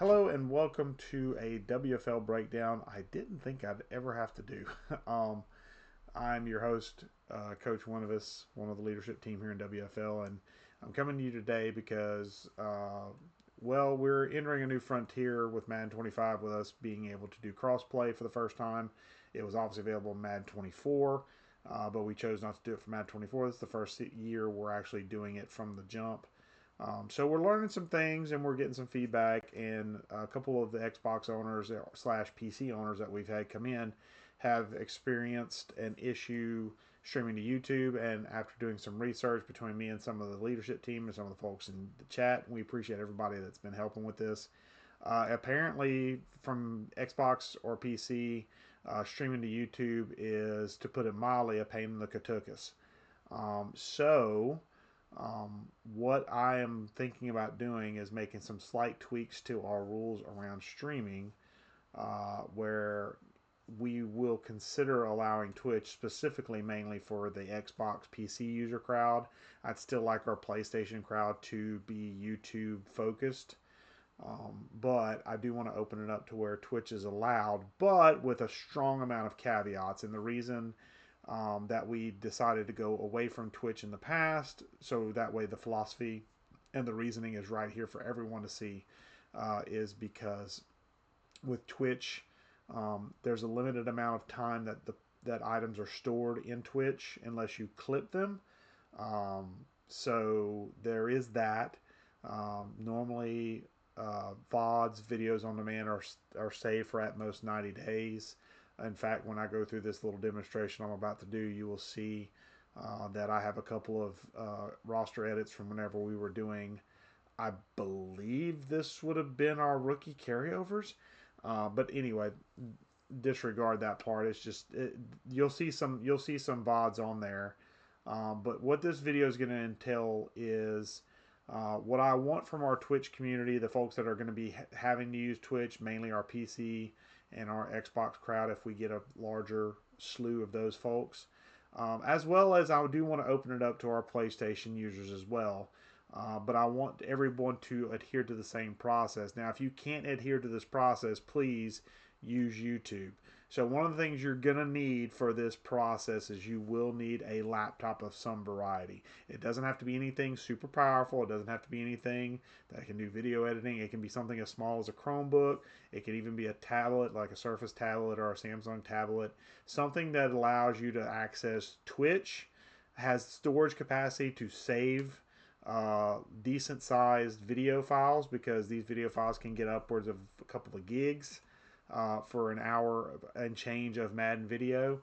Hello and welcome to a WFL breakdown I didn't think I'd ever have to do. um, I'm your host, Coach Winuvas, one of the leadership team here in WFL, and I'm coming to you today because, we're entering a new frontier with Madden 25 with us being able to do crossplay for the first time. It was obviously available in Madden 24, but we chose not to do it for Madden 24. This is the first year we're actually doing it from the jump. So we're learning some things and we're getting some feedback. And a couple of the Xbox owners slash PC owners that we've had come in have experienced an issue streaming to YouTube. And after doing some research between me and some of the leadership team and some of the folks in the chat, we appreciate everybody that's been helping with this. Apparently, from Xbox or PC, streaming to YouTube is, to put it mildly, a pain in the katukas. So, what I am thinking about doing is making some slight tweaks to our rules around streaming, where we will consider allowing Twitch specifically mainly for the Xbox PC user crowd. I'd still like our PlayStation crowd to be YouTube focused. But I do want to open it up to where Twitch is allowed, but with a strong amount of caveats. And the reason that we decided to go away from Twitch in the past, so that way the philosophy and the reasoning is right here for everyone to see, is because with Twitch, there's a limited amount of time that items are stored in Twitch unless you clip them. So there is that. Normally, VODs, videos on demand, are saved for at most 90 days. In fact, when I go through this little demonstration I'm about to do, you will see that I have a couple of roster edits from whenever we were doing, I believe this would have been our rookie carryovers. But anyway, disregard that part. It's just you'll see some VODs on there. But what this video is going to entail is what I want from our Twitch community, the folks that are going to be having to use Twitch, mainly our PC and our Xbox crowd, if we get a larger slew of those folks. As well as I do want to open it up to our PlayStation users as well. But I want everyone to adhere to the same process. Now, if you can't adhere to this process, please use YouTube. So one of the things you're going to need for this process is you will need a laptop of some variety. It doesn't have to be anything super powerful. It doesn't have to be anything that can do video editing. It can be something as small as a Chromebook. It can even be a tablet, like a Surface tablet or a Samsung tablet. Something that allows you to access Twitch, has storage capacity to save decent sized video files, because these video files can get upwards of a couple of gigs for an hour and change of Madden video,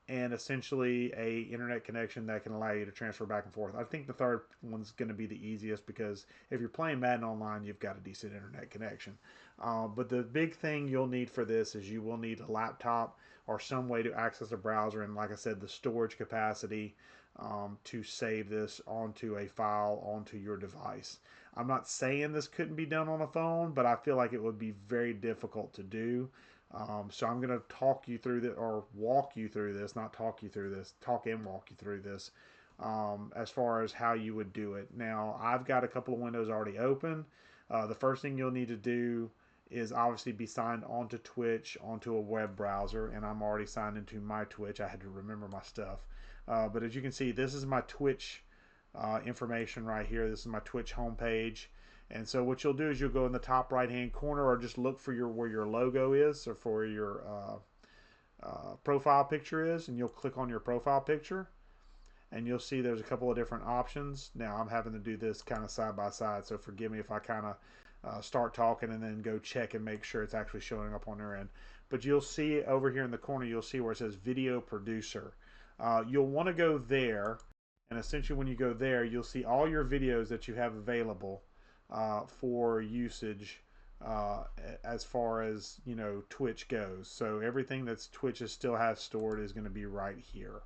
and essentially a internet connection that can allow you to transfer back and forth. I think the third one's going to be the easiest, because if you're playing Madden online, you've got a decent internet connection. But the big thing you'll need for this is you will need a laptop or some way to access a browser, and like I said, the storage capacity to save this onto a file onto your device. I'm not saying this couldn't be done on a phone, but I feel like it would be very difficult to do. So I'm going to talk you through this, or walk you through this, not talk you through this, talk and walk you through this, as far as how you would do it. Now, I've got a couple of windows already open. The first thing you'll need to do is obviously be signed onto Twitch, onto a web browser, and I'm already signed into my Twitch. I had to remember my stuff. But as you can see, this is my Twitch information right here. This is my Twitch homepage. And so what you'll do is you'll go in the top right hand corner, or just look for where your logo is, or for your profile picture is, and you'll click on your profile picture, and you'll see there's a couple of different options. Now I'm having to do this kind of side by side, so forgive me if I kind of start talking and then go check and make sure it's actually showing up on their end. But you'll see over here in the corner, you'll see where it says video producer. You'll want to go there, and essentially when you go there, you'll see all your videos that you have available for usage, as far as Twitch goes. So everything that's Twitch still has stored is going to be right here.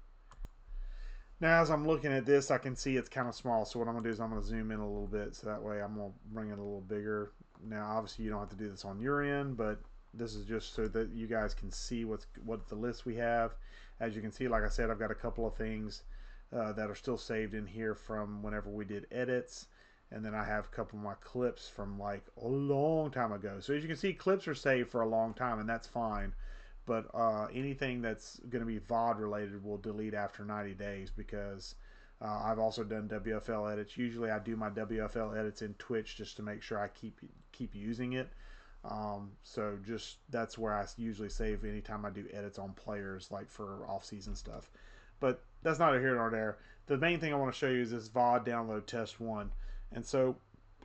Now, as I'm looking at this, I can see it's kind of small. So what I'm going to do is I'm going to zoom in a little bit, so that way I'm going to bring it a little bigger. Now, obviously, you don't have to do this on your end, but this is just so that you guys can see what the list we have. As you can see, like I said, I've got a couple of things that are still saved in here from whenever we did edits. and then I have a couple of my clips from like a long time ago. So as you can see, clips are saved for a long time, and that's fine. But anything that's going to be VOD related will delete after 90 days because I've also done WFL edits. Usually I do my WFL edits in Twitch just to make sure I keep using it. So just that's where I usually save anytime I do edits on players, like for off-season stuff. But that's neither here nor there. The main thing I want to show you is this VOD download test one. And so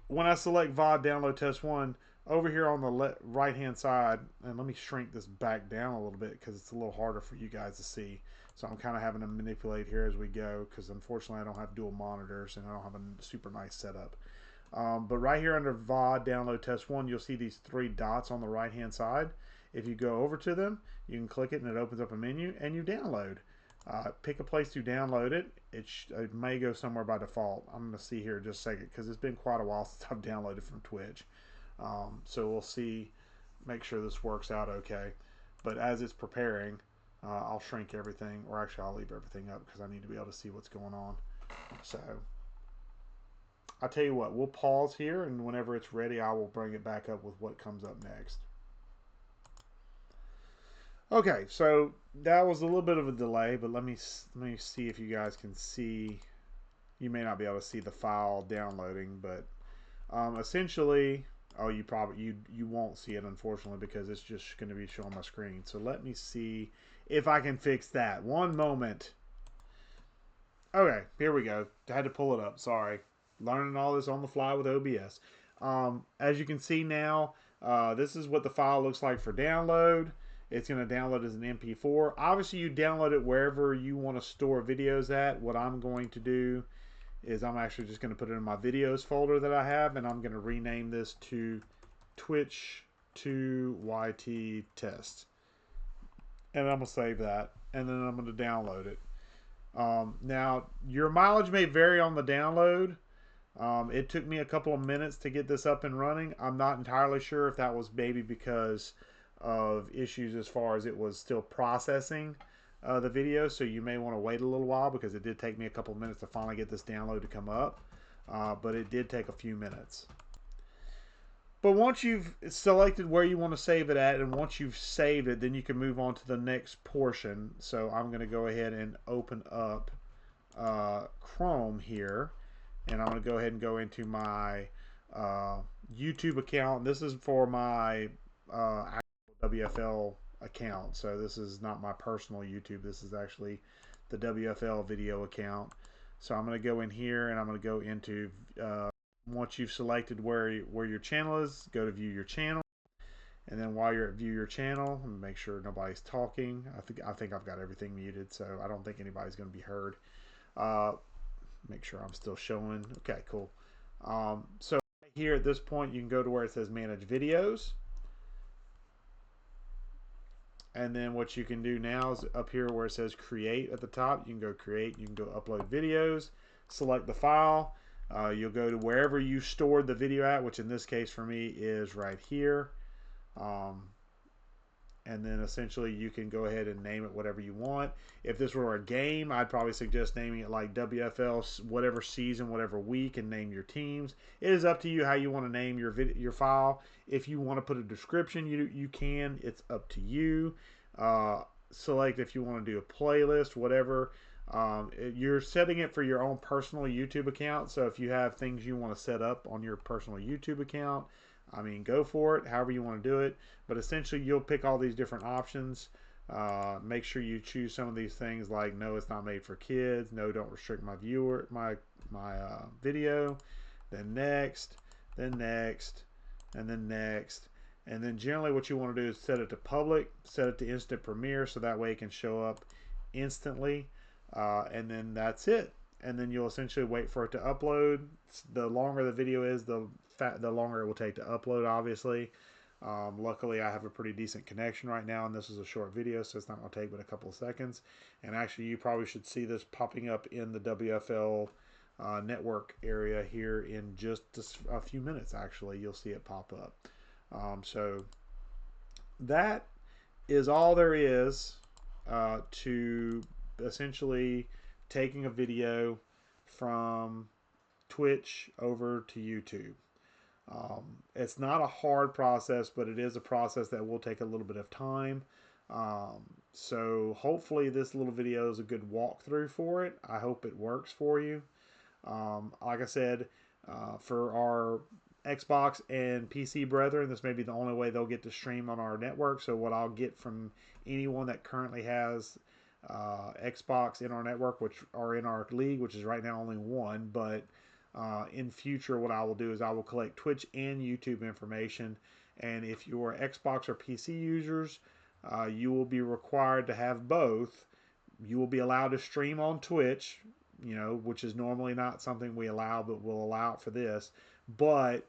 when I select VOD download test one, over here on the right hand side, and let me shrink this back down a little bit because it's a little harder for you guys to see. So I'm kind of having to manipulate here as we go because unfortunately I don't have dual monitors and I don't have a super nice setup. But right here under VOD download test one, you'll see these three dots on the right hand side. If you go over to them, you can click it and it opens up a menu and you download. Pick a place to download it. It may go somewhere by default. I'm going to see here in just a second because it's been quite a while since I've downloaded from Twitch. So we'll see, make sure this works out okay. But as it's preparing, I'll shrink everything, or actually I'll leave everything up because I need to be able to see what's going on. So I'll tell you what, we'll pause here, and whenever it's ready, I will bring it back up with what comes up next. Okay, so that was a little bit of a delay, but let me see if you guys can see. You may not be able to see the file downloading, but essentially, oh, you won't see it unfortunately because it's just going to be showing my screen. So let me see if I can fix that. One moment. Okay, here we go. I had to pull it up. Sorry, learning all this on the fly with OBS. As you can see now, this is what the file looks like for download. It's going to download as an MP4. Obviously, you download it wherever you want to store videos at. What I'm going to do is I'm actually just going to put it in my videos folder that I have, and I'm going to rename this to Twitch 2 YT test. And I'm going to save that, and then I'm going to download it. Now, your mileage may vary on the download. It took me a couple of minutes to get this up and running. I'm not entirely sure if that was maybe because of issues as far as it was still processing the video, so you may want to wait a little while because it did take me a couple of minutes to finally get this download to come up, but it did take a few minutes. But once you've selected where you want to save it at, and once you've saved it, then you can move on to the next portion. So I'm going to go ahead and open up Chrome here, and I'm going to go ahead and go into my YouTube account. This is for my WFL account. So this is not my personal YouTube. This is actually the WFL video account. So I'm going to go in here and I'm going to go into once you've selected where your channel is, go to view your channel. And then while you're at view your channel, make sure nobody's talking. I think I've got everything muted, so I don't think anybody's going to be heard. Make sure I'm still showing. Okay, cool. So here at this point, you can go to where it says manage videos. And then what you can do now is up here where it says create at the top, you can go create, you can go upload videos, select the file. You'll go to wherever you stored the video at, which in this case for me is right here. And then essentially you can go ahead and name it whatever you want. If this were a game, I'd probably suggest naming it like WFL whatever season, whatever week, and name your teams. It is up to you how you want to name your file. If you want to put a description, you can. It's up to you. Select if you want to do a playlist, whatever. You're setting it for your own personal YouTube account. So if you have things you want to set up on your personal YouTube account, I mean, go for it, however you want to do it. But essentially, you'll pick all these different options. Make sure you choose some of these things like no, it's not made for kids. No, don't restrict my video. Then next, then next, and then next. And then generally what you want to do is set it to public, set it to instant premiere, so that way it can show up instantly. And then that's it. And then you'll essentially wait for it to upload. The longer the video is, the longer it will take to upload, obviously. Luckily, I have a pretty decent connection right now, and this is a short video, so it's not going to take but a couple of seconds. And actually, you probably should see this popping up in the WFL network area here in just a few minutes, actually. You'll see it pop up. So that is all there is to essentially taking a video from Twitch over to YouTube. It's not a hard process, but it is a process that will take a little bit of time. Um, so hopefully this little video is a good walkthrough for it. I hope it works for you. Like I said, for our Xbox and PC brethren, this may be the only way they'll get to stream on our network. So what I'll get from anyone that currently has Xbox in our network, which are in our league, which is right now only one, but in future, what I will do is I will collect Twitch and YouTube information. And if you're Xbox or PC users, you will be required to have both. You will be allowed to stream on Twitch, which is normally not something we allow, but we'll allow it for this. But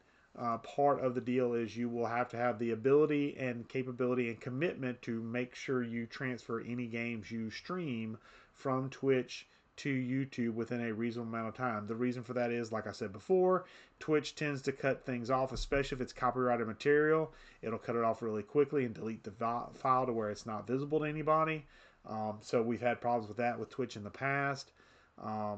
part of the deal is you will have to have the ability and capability and commitment to make sure you transfer any games you stream from Twitch to YouTube within a reasonable amount of time. The reason for that is, like I said before, Twitch tends to cut things off, especially if it's copyrighted material. It'll cut it off really quickly and delete the file to where it's not visible to anybody. So we've had problems with that with Twitch in the past,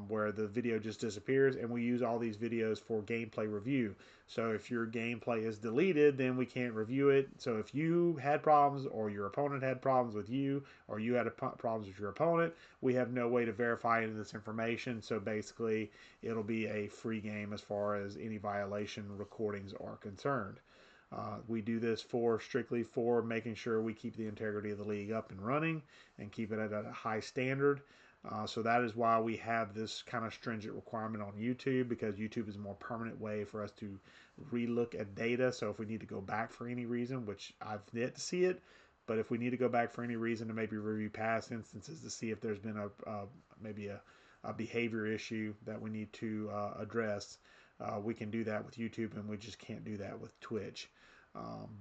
where the video just disappears, and we use all these videos for gameplay review. So if your gameplay is deleted, then we can't review it. So if you had problems, or your opponent had problems with you, or you had problems with your opponent, we have no way to verify any of this information. So basically, it'll be a free game as far as any violation recordings are concerned. We do this strictly for making sure we keep the integrity of the league up and running and keep it at a high standard. So that is why we have this kind of stringent requirement on YouTube, because YouTube is a more permanent way for us to relook at data. So if we need to go back for any reason, which I've yet to see it, but if we need to go back for any reason to maybe review past instances to see if there's been maybe a behavior issue that we need to address, we can do that with YouTube, and we just can't do that with Twitch.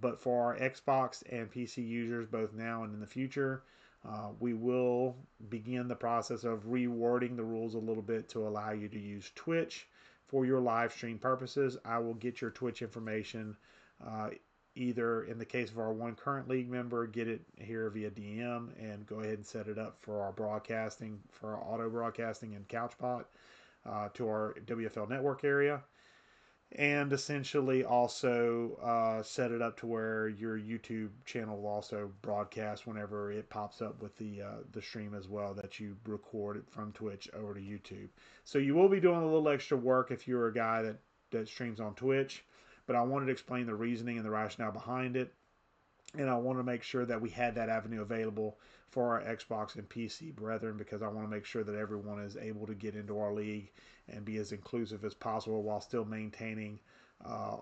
But for our Xbox and PC users, both now and in the future, we will begin the process of rewording the rules a little bit to allow you to use Twitch for your live stream purposes. I will get your Twitch information, either in the case of our one current league member, get it here via DM and go ahead and set it up for our broadcasting, for our auto broadcasting and Couchbot to our WFL network area. And essentially also set it up to where your YouTube channel will also broadcast whenever it pops up with the stream as well, that you record it from Twitch over to YouTube. So you will be doing a little extra work if you're a guy that streams on Twitch, but I wanted to explain the reasoning and the rationale behind it. And I want to make sure that we had that avenue available for our Xbox and PC brethren, because I want to make sure that everyone is able to get into our league and be as inclusive as possible while still maintaining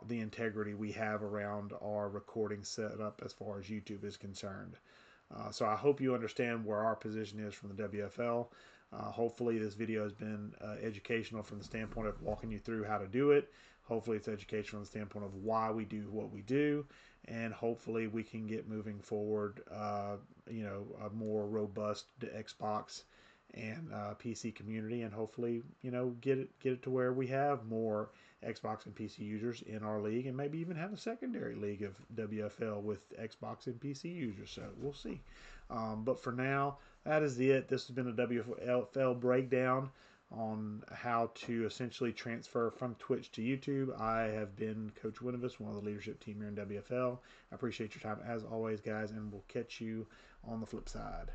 the integrity we have around our recording setup as far as YouTube is concerned. So I hope you understand where our position is from the WFL. Hopefully this video has been educational from the standpoint of walking you through how to do it. Hopefully it's educational from the standpoint of why we do what we do. And hopefully we can get moving forward, a more robust Xbox and PC community, and hopefully, get it to where we have more Xbox and PC users in our league, and maybe even have a secondary league of WFL with Xbox and PC users. So we'll see. But for now, that is it. This has been a WFL breakdown on how to essentially transfer from Twitch to YouTube. I have been Coach Winuvas, one of the leadership team here in WFL. I appreciate your time as always, guys, and we'll catch you on the flip side.